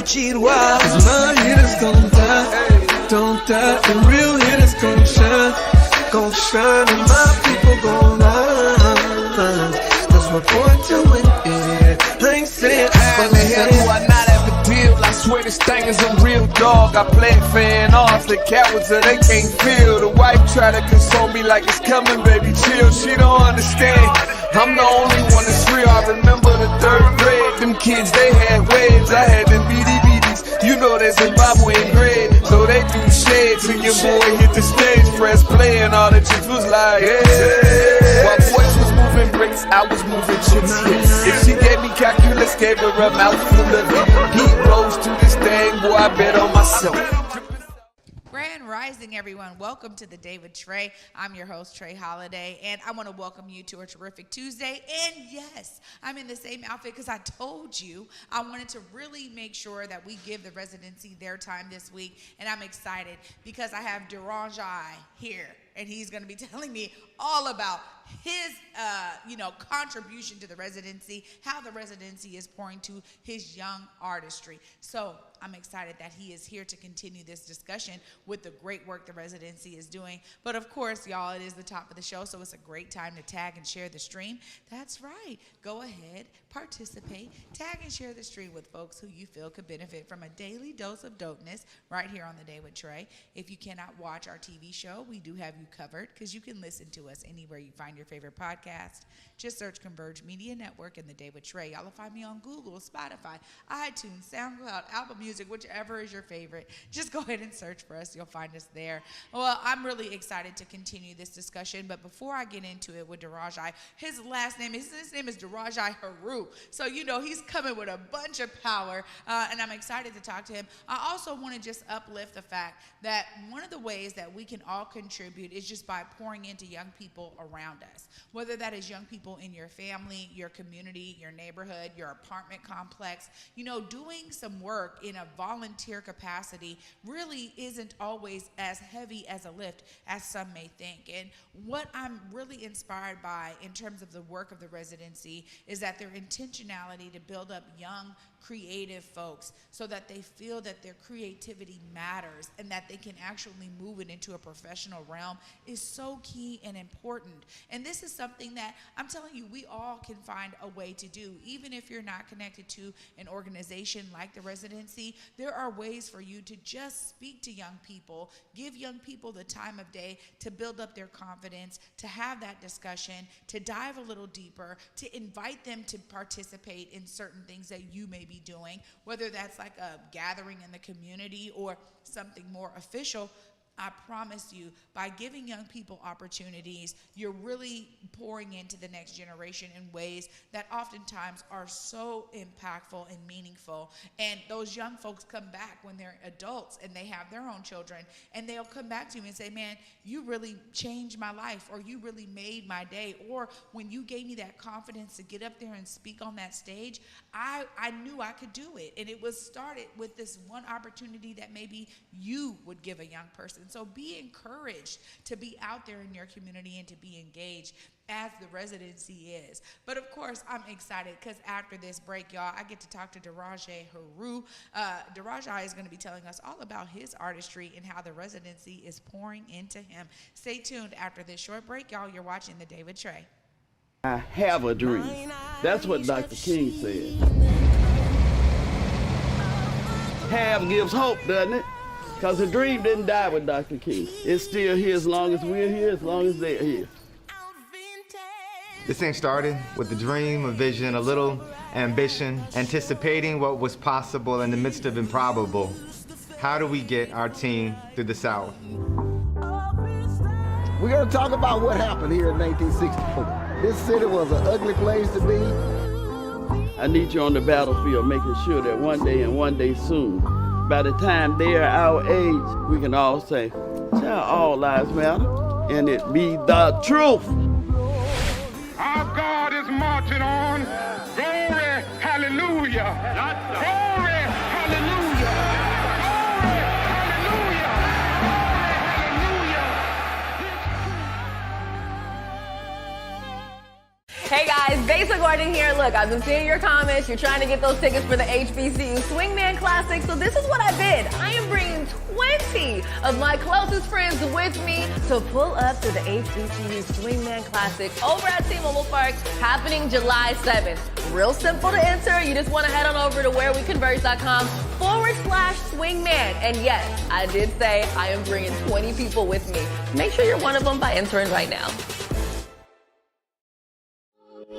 Durojaiye. Cause my hitters gon' die, don't die. The real hitters gon' shine, and my people gon' rise. Cause we're born to win, yeah. I ain't saying I not have the bill. I swear this thing is a real dog. I play fan off the cowards so they can't feel. The wife try to console me like it's coming, baby, chill. She don't understand. I'm the only one that's real. I remember the 3rd grade. Them kids, they had waves. I had them BDBs. You know that's Zimbabwe grade. So they do shades and your boy hit the stage. Press play and all the chicks was like, yeah. While boys was moving bricks, I was moving chips. If she gave me calculus, gave her a mouthful of it. Heat rose to this thing, boy, I bet on myself. Grand Rising, everyone. Welcome to the Day with Trae. I'm your host, Trae Holiday, and I want to welcome you to a terrific Tuesday. And yes, I'm in the same outfit because I told you I wanted to really make sure that we give the residency their time this week, and I'm excited because I have Durojaiye here, and he's going to be telling me all about his, contribution to the residency, how the residency is pouring to his young artistry. So I'm excited that he is here to continue this discussion with the great work the residency is doing. But of course, y'all, it is the top of the show, so it's a great time to tag and share the stream. That's right. Go ahead, participate, tag and share the stream with folks who you feel could benefit from a daily dose of dopeness right here on The Day with Trae. If you cannot watch our TV show, we do have you covered because you can listen to us anywhere you find your favorite podcast. Just search Converge Media Network and The Day with Trae. Y'all will find me on Google, Spotify, iTunes, SoundCloud, Apple Music, whichever is your favorite. Just go ahead and search for us. You'll find us there. Well, I'm really excited to continue this discussion, but before I get into it with Durojaiye, his name is Durojaiye Heru. So, he's coming with a bunch of power, and I'm excited to talk to him. I also want to just uplift the fact that one of the ways that we can all contribute is just by pouring into young people around us, whether that is young people in your family, your community, your neighborhood, your apartment complex. Doing some work in a volunteer capacity really isn't always as heavy as a lift as some may think. And what I'm really inspired by in terms of the work of the residency is that their intentionality to build up young, creative folks so that they feel that their creativity matters and that they can actually move it into a professional realm is so key and important. And this is something that I'm telling you, we all can find a way to do. Even if you're not connected to an organization like the residency, there are ways for you to just speak to young people, give young people the time of day to build up their confidence, to have that discussion, to dive a little deeper, to invite them to participate in certain things that you may be doing, whether that's like a gathering in the community or something more official. I promise you, by giving young people opportunities, you're really pouring into the next generation in ways that oftentimes are so impactful and meaningful. And those young folks come back when they're adults and they have their own children, and they'll come back to me and say, man, you really changed my life, or you really made my day, or when you gave me that confidence to get up there and speak on that stage, I knew I could do it. And it was started with this one opportunity that maybe you would give a young person. So be encouraged to be out there in your community and to be engaged as the residency is. But of course, I'm excited because after this break, y'all, I get to talk to Durojaiye Heru. Durojaiye is going to be telling us all about his artistry and how the residency is pouring into him. Stay tuned after this short break, y'all. You're watching The Day with Trae. I have a dream. That's what Dr. King said. Have gives hope, doesn't it? Because the dream didn't die with Dr. King. It's still here as long as we're here, as long as they're here. This thing started with a dream, a vision, a little ambition, anticipating what was possible in the midst of improbable. How do we get our team through the South? We're going to talk about what happened here in 1964. This city was an ugly place to be. I need you on the battlefield, making sure that one day and one day soon, by the time they are our age, we can all say, "Child, all lives matter," and it be the truth. Our God is marching on. Glory, hallelujah. Glory, hallelujah. Glory, hallelujah. Glory, hallelujah. Hey guys, Lisa Gordon here. Look, I've been seeing your comments. You're trying to get those tickets for the HBCU Swingman Classic. So this is what I did. I am bringing 20 of my closest friends with me to pull up to the HBCU Swingman Classic over at T-Mobile Park, happening July 7th. Real simple to enter. You just want to head on over to whereweconverse.com/swingman. And yes, I did say I am bringing 20 people with me. Make sure you're one of them by entering right now.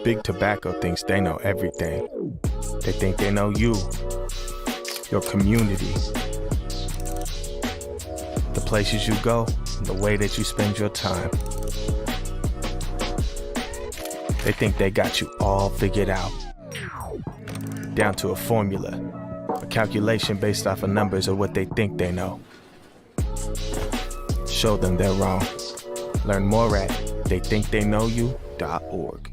Big Tobacco thinks they know everything. They think they know you, your community, the places you go, the way that you spend your time. They think they got you all figured out, down to a formula, a calculation based off of numbers of what they think they know. Show them they're wrong. Learn more at theythinktheyknowyou.org.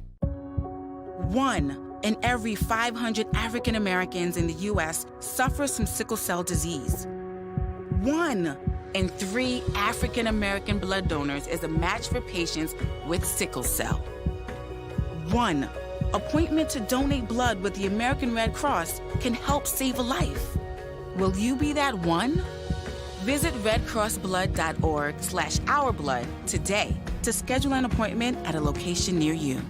1 in every 500 African Americans in the U.S. suffers from sickle cell disease. 1 in 3 African American blood donors is a match for patients with sickle cell. 1 appointment to donate blood with the American Red Cross can help save a life. Will you be that one? Visit redcrossblood.org/ourblood today to schedule an appointment at a location near you.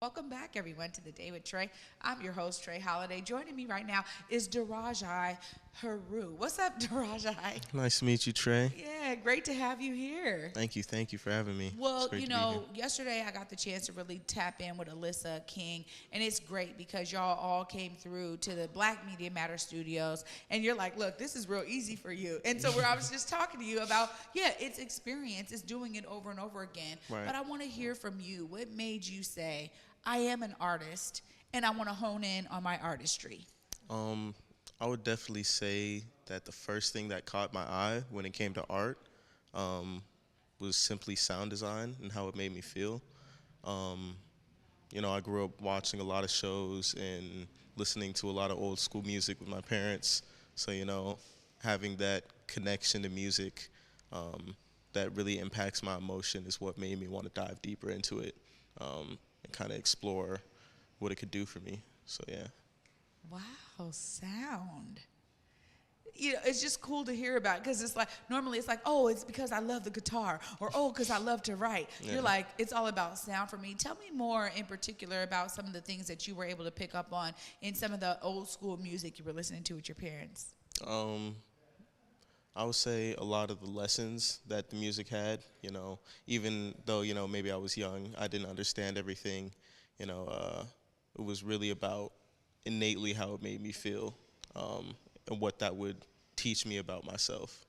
Welcome back, everyone, to the Day with Trae. I'm your host, Trae Holiday. Joining me right now is Durojaiye Heru. What's up, Durojaiye? Nice to meet you, Trae. Yeah, great to have you here. Thank you for having me. Well, you know, yesterday I got the chance to really tap in with Alyssa King, and it's great because y'all all came through to the Black Media Matter Studios, and you're like, look, this is real easy for you. And so I was just talking to you about, it's experience, it's doing it over and over again. Right. But I want to hear from you. What made you say, I am an artist, and I want to hone in on my artistry? I would definitely say that the first thing that caught my eye when it came to art was simply sound design and how it made me feel. You know, I grew up watching a lot of shows and listening to a lot of old school music with my parents. So, you know, having that connection to music that really impacts my emotion is what made me want to dive deeper into it. And kind of explore what it could do for me. So, yeah. Wow, sound. You know, it's just cool to hear about because it's like, normally it's like, oh, it's because I love the guitar or, oh, because I love to write. Yeah. You're like, it's all about sound for me. Tell me more in particular about some of the things that you were able to pick up on in some of the old school music you were listening to with your parents. I would say a lot of the lessons that the music had, you know, even though, you know, maybe I was young, I didn't understand everything, you know, it was really about innately how it made me feel and what that would teach me about myself.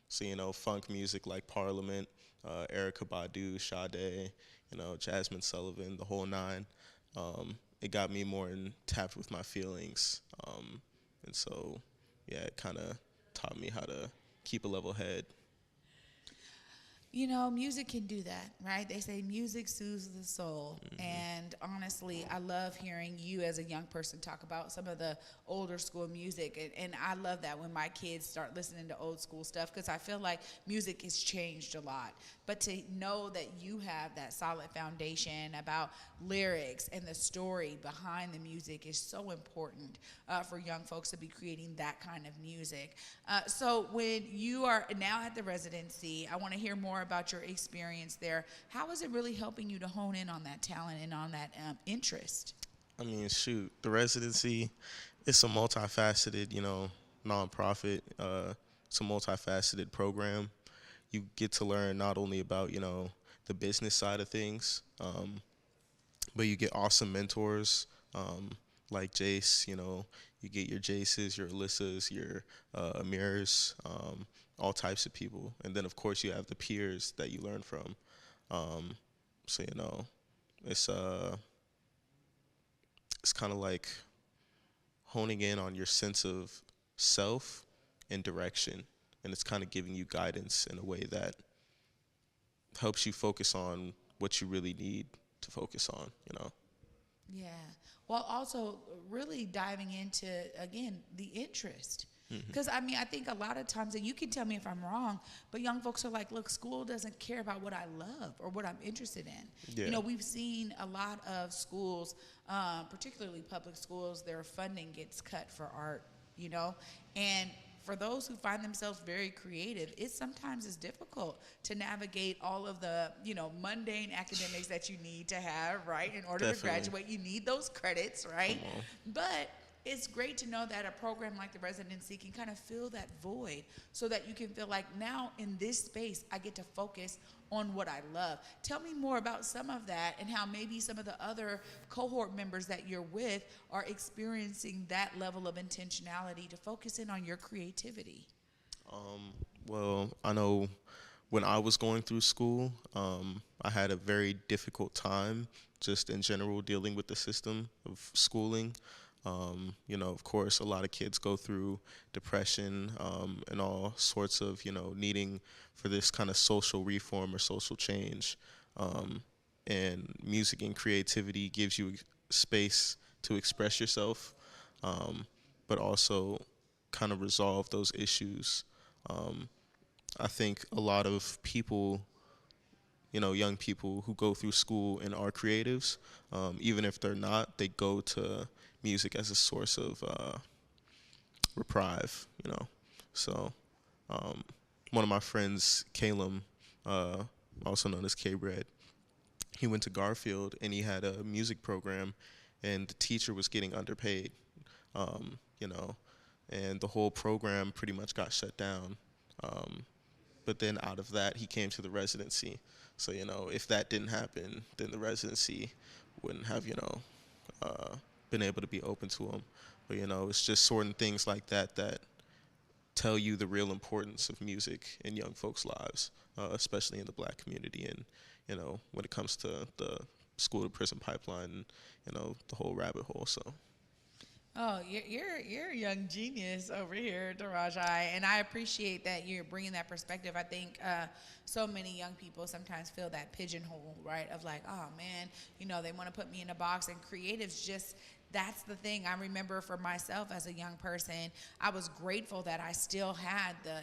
So, you know, funk music like Parliament, Erykah Badu, Sade, you know, Jasmine Sullivan, the whole nine, it got me more in tapped with my feelings. And so, yeah, it kind of taught me how to keep a level head. You know, music can do that, right? They say music soothes the soul. Mm-hmm. And honestly, I love hearing you as a young person talk about some of the older school music. And I love that when my kids start listening to old school stuff because I feel like music has changed a lot. But to know that you have that solid foundation about lyrics and the story behind the music is so important for young folks to be creating that kind of music. So when you are now at the residency, I want to hear more about your experience there. How is it really helping you to hone in on that talent and on that interest? I mean, shoot, the residency, it's a multifaceted, you know, nonprofit. It's a multifaceted program. You get to learn not only about, you know, the business side of things, but you get awesome mentors like Jace. You know, you get your Jaces, your Alyssas, your Amirs, all types of people. And then, of course, you have the peers that you learn from. So, you know, it's kind of like honing in on your sense of self and direction. And it's kind of giving you guidance in a way that helps you focus on what you really need to focus on, you know? Yeah. Well, also really diving into, again, the interest. Because, I mean, I think a lot of times, and you can tell me if I'm wrong, but young folks are like, look, school doesn't care about what I love or what I'm interested in. Yeah. You know, we've seen a lot of schools, particularly public schools, their funding gets cut for art, you know, and for those who find themselves very creative, it sometimes is difficult to navigate all of the, you know, mundane academics that you need to have, right? In order to graduate, you need those credits, right? But it's great to know that a program like the residency can kind of fill that void so that you can feel like now in this space, I get to focus on what I love. Tell me more about some of that and how maybe some of the other cohort members that you're with are experiencing that level of intentionality to focus in on your creativity. Well, I know when I was going through school, I had a very difficult time just in general dealing with the system of schooling. You know, of course, a lot of kids go through depression and all sorts of, you know, needing for this kind of social reform or social change. And music and creativity gives you space to express yourself, but also kind of resolve those issues. I think a lot of people, you know, young people who go through school and are creatives, even if they're not, they go to music as a source of reprieve, you know. So one of my friends, Calum, also known as K-Bread, he went to Garfield and he had a music program and the teacher was getting underpaid, you know, and the whole program pretty much got shut down. But then out of that, he came to the residency. So, you know, if that didn't happen, then the residency wouldn't have, you know, been able to be open to him. But, you know, it's just certain things like that that tell you the real importance of music in young folks' lives, especially in the Black community. And, you know, when it comes to the school to prison pipeline, you know, the whole rabbit hole. So. Oh, you're a young genius over here, Durojaiye, and I appreciate that you're bringing that perspective. I think so many young people sometimes feel that pigeonhole, right, of like, oh, man, you know, they want to put me in a box, and creatives just, that's the thing. I remember for myself as a young person, I was grateful that I still had the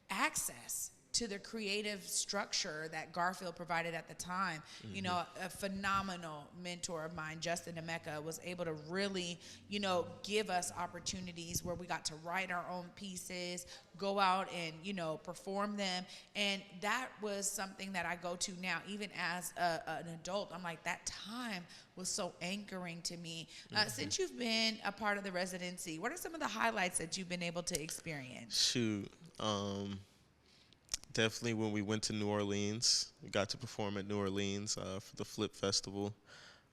access to the creative structure that Garfield provided at the time. Mm-hmm. You know, a phenomenal mentor of mine, Justin Emeka, was able to really, you know, give us opportunities where we got to write our own pieces, go out and, you know, perform them. And that was something that I go to now, even as an adult. I'm like, that time was so anchoring to me. Since you've been a part of the residency, what are some of the highlights that you've been able to experience? Shoot. Definitely when we went to New Orleans, we got to perform at New Orleans for the Flip Festival.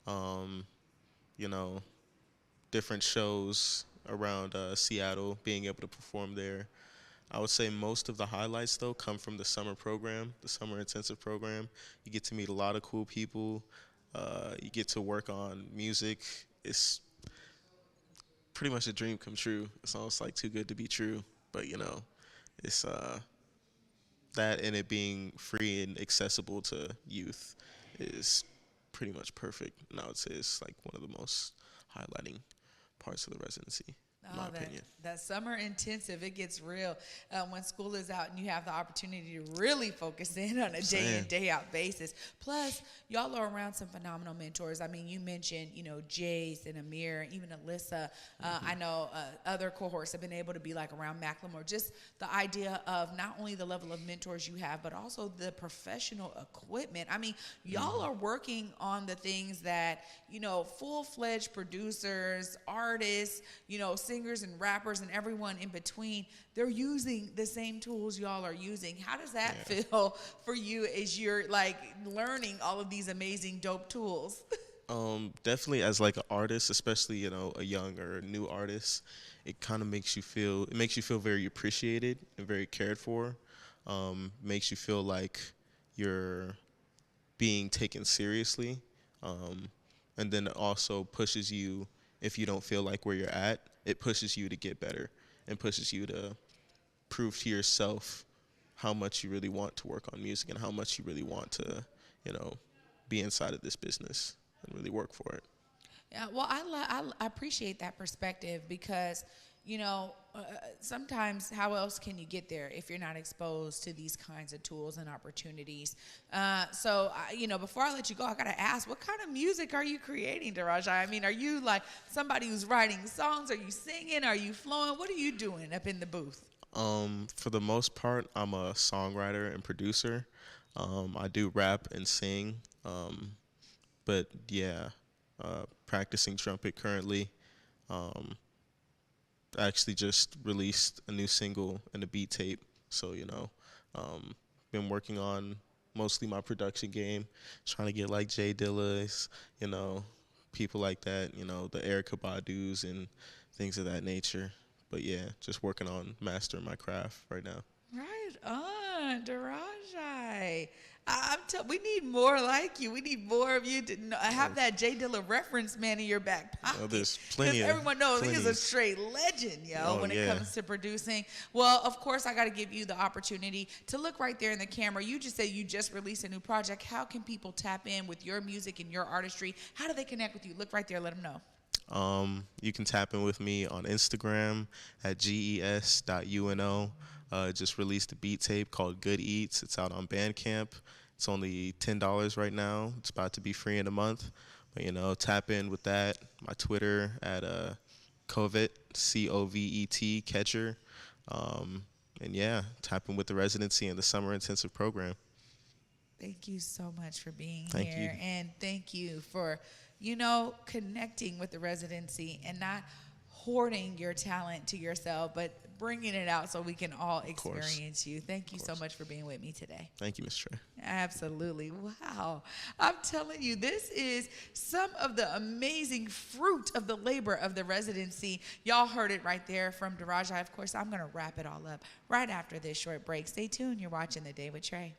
You know, different shows around Seattle, being able to perform there. I would say most of the highlights, though, come from the summer program, the summer intensive program. You get to meet a lot of cool people. You get to work on music. It's pretty much a dream come true. It's almost like too good to be true. But, you know, it's that and it being free and accessible to youth is pretty much perfect. And I would say it's like one of the most highlighting parts of the residency, in my opinion. That summer intensive, it gets real when school is out and you have the opportunity to really focus in on a day in, day out basis. Plus, y'all are around some phenomenal mentors. I mean, you mentioned, you know, Jace and Amir, even Alyssa. I know other cohorts have been able to be like around Macklemore. Just the idea of not only the level of mentors you have, but also the professional equipment. I mean, y'all are working on the things that, you know, full-fledged producers, artists, you know, singers and rappers and everyone in between, they're using the same tools y'all are using. How does that feel for you as you're like learning all of these amazing dope tools? Definitely as like an artist, especially, you know, a young or a new artist, it kind of makes you feel very appreciated and very cared for. Makes you feel like you're being taken seriously. And then it also pushes you, if you don't feel like where you're at, it pushes you to get better and pushes you to prove to yourself how much you really want to work on music and how much you really want to, you know, be inside of this business and really work for it. Yeah, well, I appreciate that perspective because, sometimes how else can you get there if you're not exposed to these kinds of tools and opportunities? Before I let you go, I got to ask, what kind of music are you creating, Durojaiye? I mean, are you like somebody who's writing songs? Are you singing? Are you flowing? What are you doing up in the booth? For the most part, I'm a songwriter and producer. I do rap and sing, but yeah, practicing trumpet currently. I actually just released a new single and a beat tape, so been working on mostly my production game, trying to get like Jay Dilla's, people like that, the Erykah Badu's and things of that nature. But yeah, just working on mastering my craft right now. Right on, Durojaiye. We need more like you. We need more of you to have that Jay Dilla reference man in your back pocket. There's plenty of everyone knows he's a straight legend, when it comes to producing. Well, of course, I got to give you the opportunity to look right there in the camera. You just said you just released a new project. How can people tap in with your music and your artistry? How do they connect with you? Look right there. Let them know. You can tap in with me on Instagram at ges.uno. Just released a beat tape called Good Eats. It's out on Bandcamp. It's only $10 right now. It's about to be free in a month. But, tap in with that. My Twitter at Covet, C-O-V-E-T, Catcher. And, yeah, tap in with the residency and the summer intensive program. Thank you so much for being here. Thank you. And thank you for, connecting with the residency and not hoarding your talent to yourself, but bringing it out so we can all experience you. Thank you so much for being with me today. Thank you, Ms. Trae. Absolutely. Wow. I'm telling you, this is some of the amazing fruit of the labor of the residency. Y'all heard it right there from Durojaiye. Of course, I'm going to wrap it all up right after this short break. Stay tuned. You're watching The Day with Trae.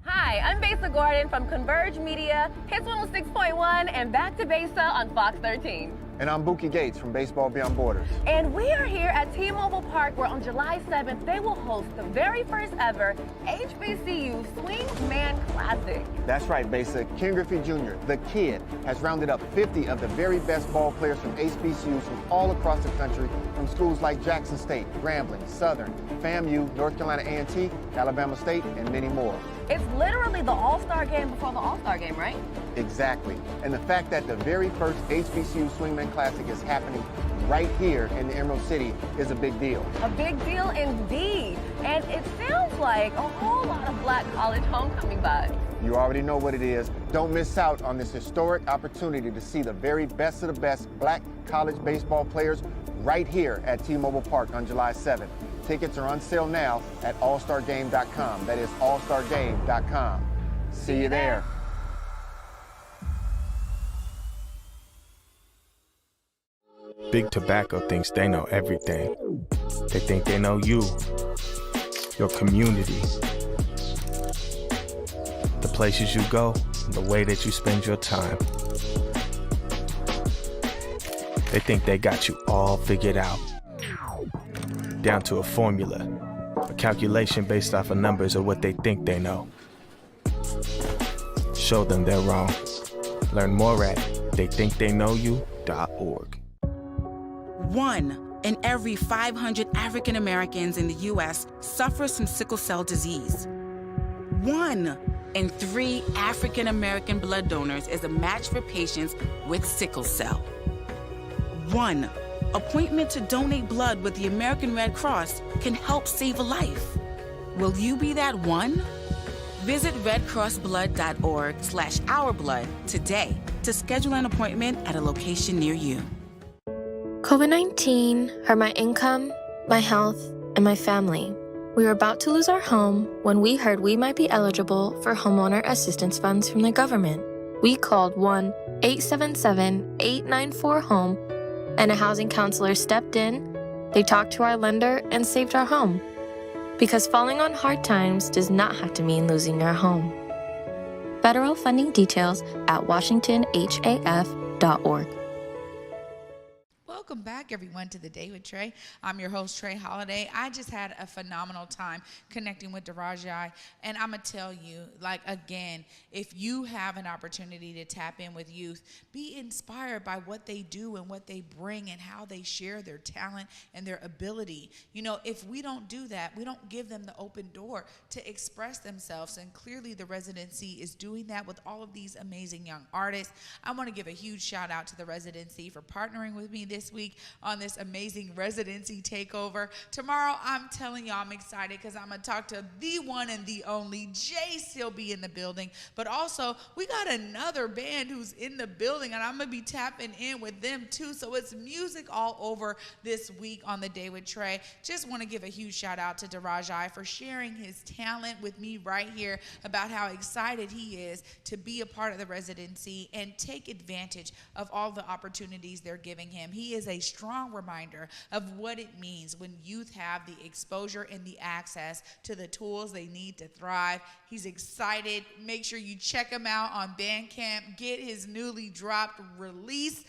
Hi, I'm Besa Gordon from Converge Media, Hits 106.1, and Back to Besa on Fox 13. And I'm Buki Gates from Baseball Beyond Borders. And we are here at T-Mobile Park, where on July 7th, they will host the very first ever HBCU Swingman Classic. That's right, Besa. Ken Griffey Jr., the kid, has rounded up 50 of the very best ball players from HBCUs from all across the country, from schools like Jackson State, Grambling, Southern, FAMU, North Carolina A&T, Alabama State, and many more. It's literally the All-Star game before the All-Star game, right? Exactly. And the fact that the very first HBCU Swingman Classic is happening right here in the Emerald City is a big deal. A big deal indeed. And it sounds like a whole lot of Black college homecoming vibes. You already know what it is. Don't miss out on this historic opportunity to see the very best of the best Black college baseball players right here at T-Mobile Park on July 7th. Tickets are on sale now at allstargame.com. That is allstargame.com. See you there. Big Tobacco thinks they know everything. They think they know you, your community, the places you go, and the way that you spend your time. They think they got you all figured out, down to a formula, a calculation based off of numbers of what they think they know. Show them they're wrong. Learn more at theythinktheyknowyou.org. 1 in every 500 African Americans in the U.S. suffers from sickle cell disease. 1 in 3 African American blood donors is a match for patients with sickle cell. 1 appointment to donate blood with the American Red Cross can help save a life. Will you be that one? Visit redcrossblood.org/ourblood today to schedule an appointment at a location near you. COVID-19 hurt my income, my health, and my family. We were about to lose our home when we heard we might be eligible for homeowner assistance funds from the government. We called 1-877-894-HOME, and a housing counselor stepped in. They talked to our lender and saved our home. Because falling on hard times does not have to mean losing your home. Federal funding details at washingtonhaf.org. Welcome back, everyone, to the Day with Trae. I'm your host, Trae Holiday. I just had a phenomenal time connecting with Durojaiye, and I'm going to tell you, like, again, if you have an opportunity to tap in with youth, be inspired by what they do and what they bring and how they share their talent and their ability. You know, if we don't do that, we don't give them the open door to express themselves, and clearly the Residency is doing that with all of these amazing young artists. I want to give a huge shout out to the Residency for partnering with me this week on this amazing Residency Takeover. Tomorrow, I'm telling y'all, I'm excited because I'm going to talk to the one and the only Jace. He'll be in the building, but also we got another band who's in the building, and I'm going to be tapping in with them too. So it's music all over this week on the Day with Trae. Just want to give a huge shout out to Durojaiye for sharing his talent with me right here about how excited he is to be a part of the Residency and take advantage of all the opportunities they're giving him. He is a strong reminder of what it means when youth have the exposure and the access to the tools they need to thrive. He's excited. Make sure you check him out on Bandcamp. Get his newly dropped release.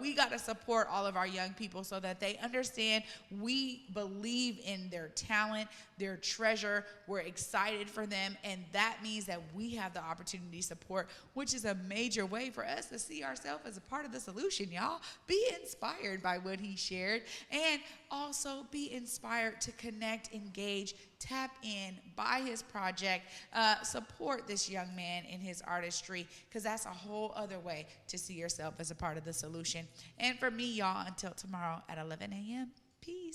We got to support all of our young people so that they understand we believe in their talent, their treasure. We're excited for them, and that means that we have the opportunity to support, which is a major way for us to see ourselves as a part of the solution, y'all. Be inspired by what he shared, and also be inspired to connect, engage, tap in, buy his project, support this young man in his artistry, because that's a whole other way to see yourself as a part of the solution. And for me, y'all, until tomorrow at 11 a.m., peace.